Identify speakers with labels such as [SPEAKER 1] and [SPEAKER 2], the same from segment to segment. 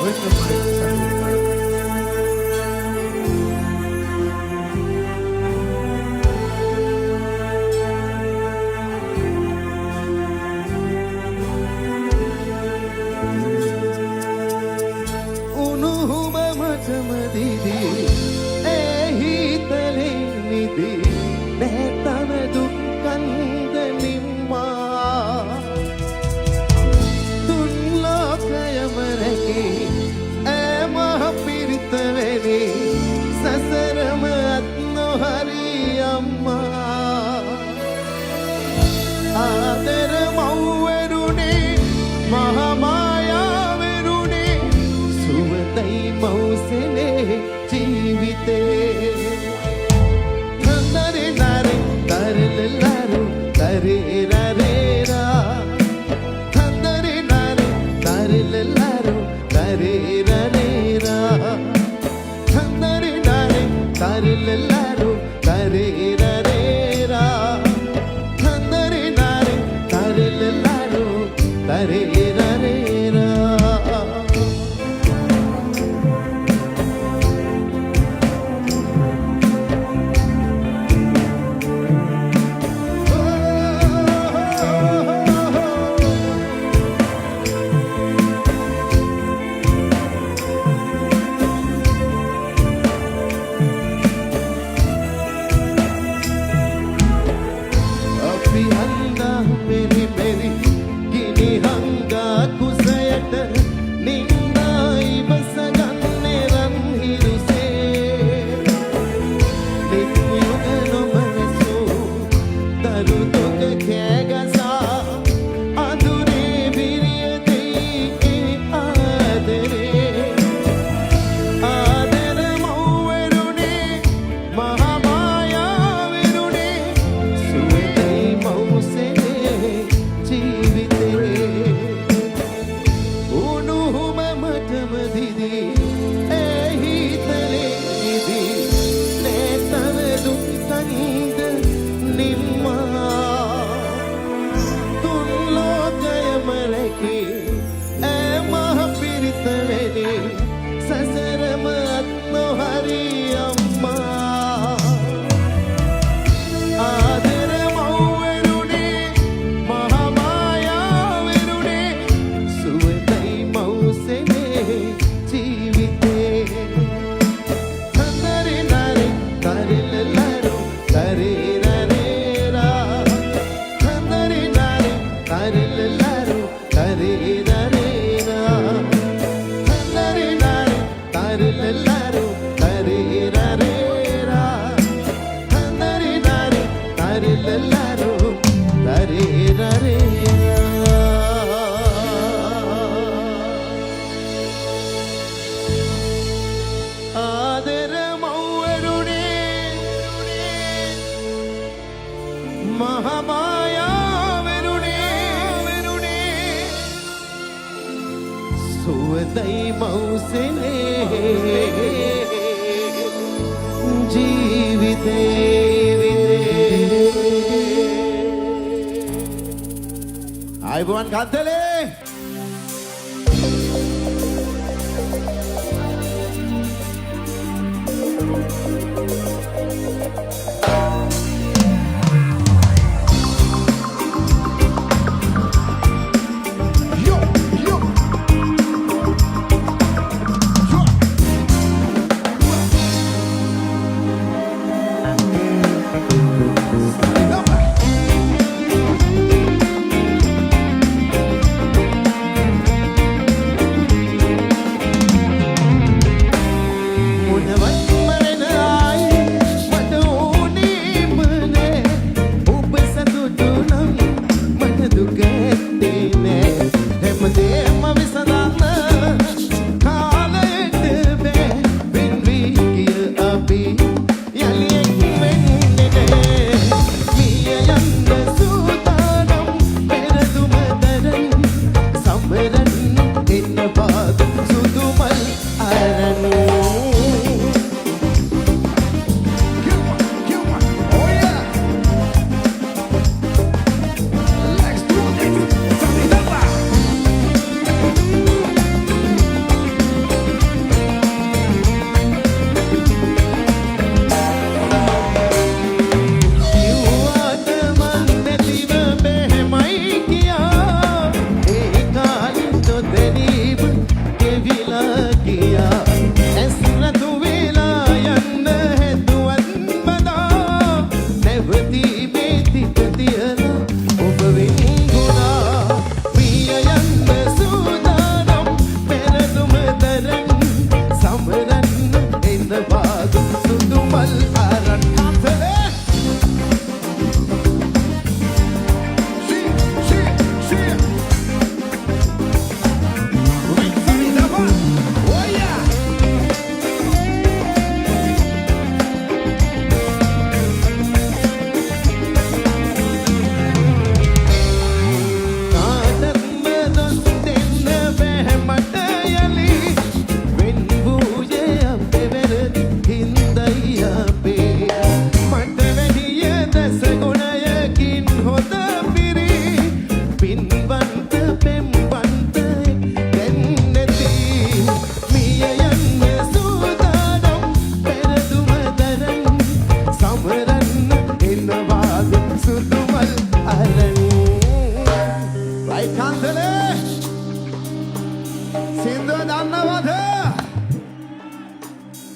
[SPEAKER 1] with the mic sacrifice. Unuhuma matamadi ehi tale nidi netana dukkanda nimma dunlokayamraki emah piritaveni sasarama atno hari amma adara mawwerune mahamaya verune suvatai mausene jeevite thandare nare tarelaru tarerarera thandare nare tarelaru tarerarera thandare nare tarelaru tarerarera thandare nare tarelaru tarerarera අපි හන්දා මෙරි මෙරි ගිනි හංගා කුසයට නින්දා ඉවසගන්නේ රන් හිරුසේ නිත්‍යුග නොමනසෝ දරු තොක කෑගසා අඳුරේ විරිය දෙයි ඒ ආදරේ ආදර මව්වරුනේ මහාමායා වෙරුනේ සුවඳයි මෞසනේ ජීවිතේ උණුහුම මටම දිදී එහි තලේ නිදී නේතන දුක්ඛන්ද නිම්මා තුන්ලෝකයම රැකී එමහ පිරිතවෙනි සසරම අත්නො හරි අම්මා ආදර මව්වරුනේ මහාමායා වෙරුනේ සුවඳයි මෞසනේ ජීවිතේ තන්දරේ නරේ තරලලරු තරේරරේරා තන්දරේ නරේ තරලලරු තරේරරේරා තන්දරේ නරේ තරලලරු තරේරරේරා තන්දරේ නරේ තරලලරු තරේරරේරා ආදර මව්වරුනේ මහාමායා වෙරුනේ සුවඳයි මෞසනේ ජීවිතේ ආයුබෝවන් කන්දලේ Yo, yo, yo.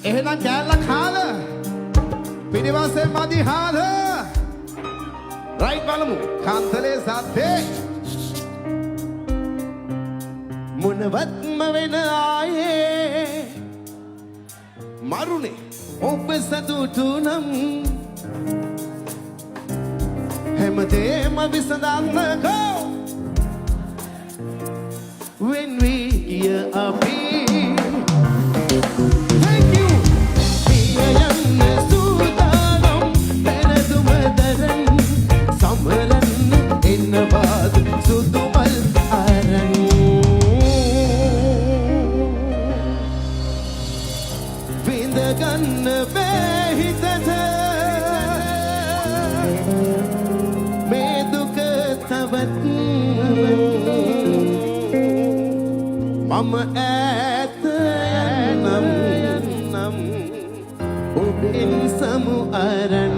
[SPEAKER 1] එහෙනම් කැල්ලක් හාද පිටිපස්සේ මදි හාද රයිට් බලමු කාන්තලේ සද්දේ මොනවත්ම වෙන ආයේ මරුනේ ඔබ සතුටු නම් හැමදේම විසඳන්නකෝ when we hear a beat thank you පියයන් සූදානම් පෙරදුමදරන් සමරන් එන්නවාද සුදුමල් අරන් විඳ ගන්න බෑ හිතට මේ දුක තවත් මම ඈත නම් ඔබෙන් සමු අරන්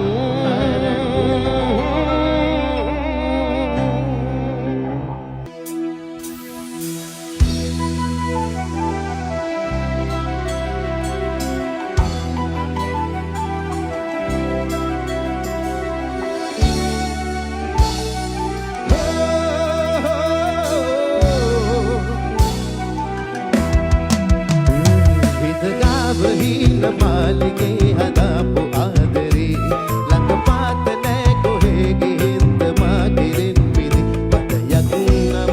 [SPEAKER 1] වහින මාලිගේ හදාපු ආදරේ ළඟ පාත නෑ කොහේ ගිහින්ද මාගෙරින් මිදි පදයක් නම්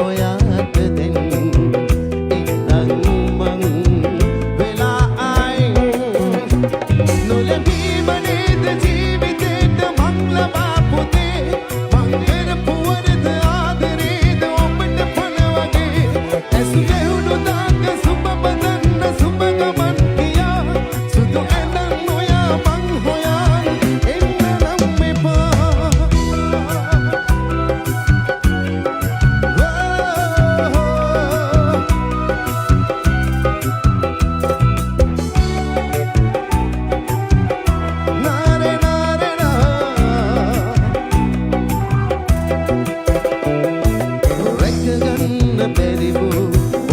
[SPEAKER 1] ඔයාට දෙන්න ඉන්නම් මං වෙලා ආයින් නොලැබීම නේද ජීවිතේට මං ලබාපු දේ මං කරපු වරද ආදරේද ඔබට පොළ වගේ ඇසු ගැහුණු දාක සුබ බදන්න සුබ ගමන් ගියා සුදු ඇඳන් ඔයා මං හොයන් එන්න නම් එපා නාරේ නාරේ නා රැක ගන්න බැරි වූ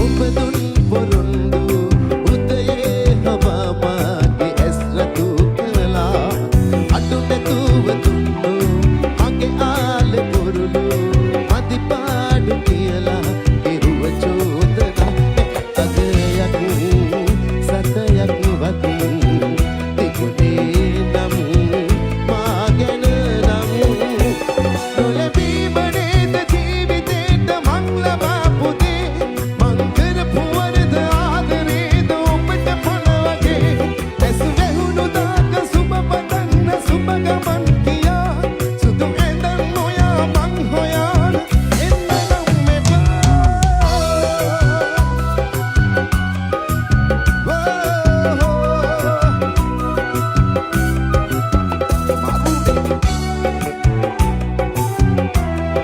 [SPEAKER 1] ඔබ දුන් පොරොන්දු උදයේ හවා මාගේ ඇස් රතු කළා අඩු නැතුව දුන්නු මගේ ආල පොරුළු මදි පාඩු කියලා කෙරුව චෝදනා අගයක් සතයක් වත් තිබුණේ නම් මා ගැන නම් නොලැබීම නේද ජීවිතේට මං ලබාපු දේ මං කරපු වරද ආදරේද ඔබට පොළ වගේ ඇසු වැහුණු දාක සුබ බදන්න සුබ ගමන් ගියා සුදු ඇඳන් ඔයා මං හොයන් එන්න නම් එපා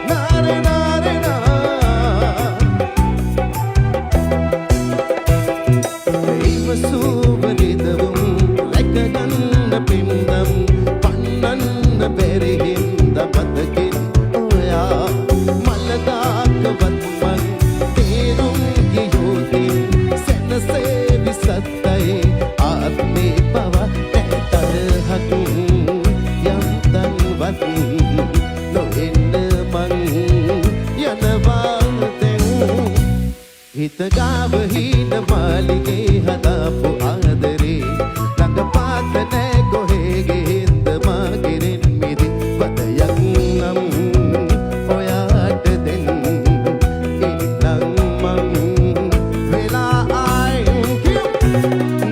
[SPEAKER 1] නාරේ නාරේ නා ඒව සුවරිදවුම් රැක ගන්න පින්දම් පන්නන්න බැරි හින්ද බතකින් ඔයා මලදාකවත් මං තේරුම් ගියෝතින් සැනසේවි සත්තයි ආත්මේ පව ඇතරහක් යම්තන්වත් නොෙන්න මං යනවා දැන් හිත ගාව හින මාලිගේ හදාපු ආදරේ ළඟ පාත නෑ කොහේ ගිහින්ද මාගෙරින් මිදි පදයක් නම් ඔයාට දෙන්න ඉන්නම් මං වෙලා ආයින්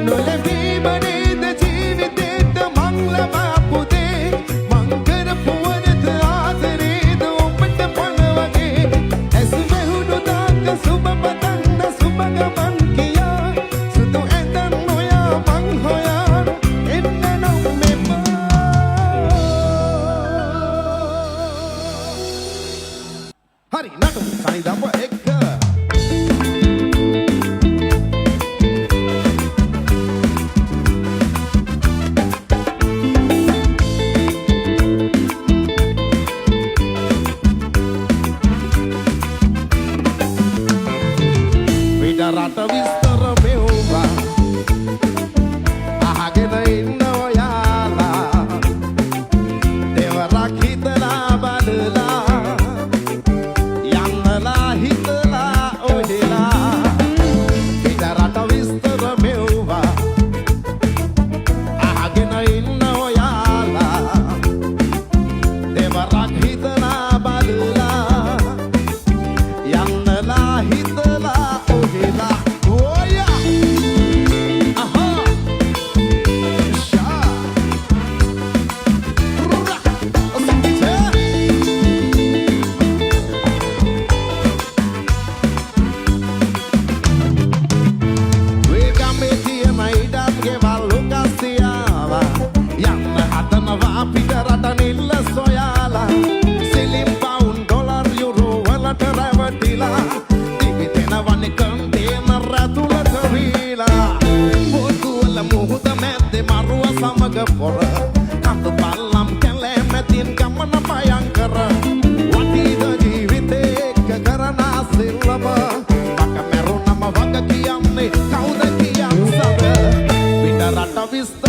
[SPEAKER 1] නොලැබීම නේද ජීවිතේට මං ලබාපු දේ මං කරපු වරද ආදරේද ඔබට පොළ වගේ ඇසු වැහුණු දාක සුබ බදන්න සුබ ගමන් ගියා සුදු ඇඳන් ඔයා මං හොයන් එන්න නම් එපා හරි නටමු සනිදම්බ එක්ක විඩ රට විස්තර මෙව්වා පොර කඳු පල්ලම් කැලේ මැදින් ගමන භයංකර වටීද ජීවිතේ එක්ක කරන සිල්ලම මක මැරුණම වග කියන්නේ කවුද කියන් සද පිට රට විස්ත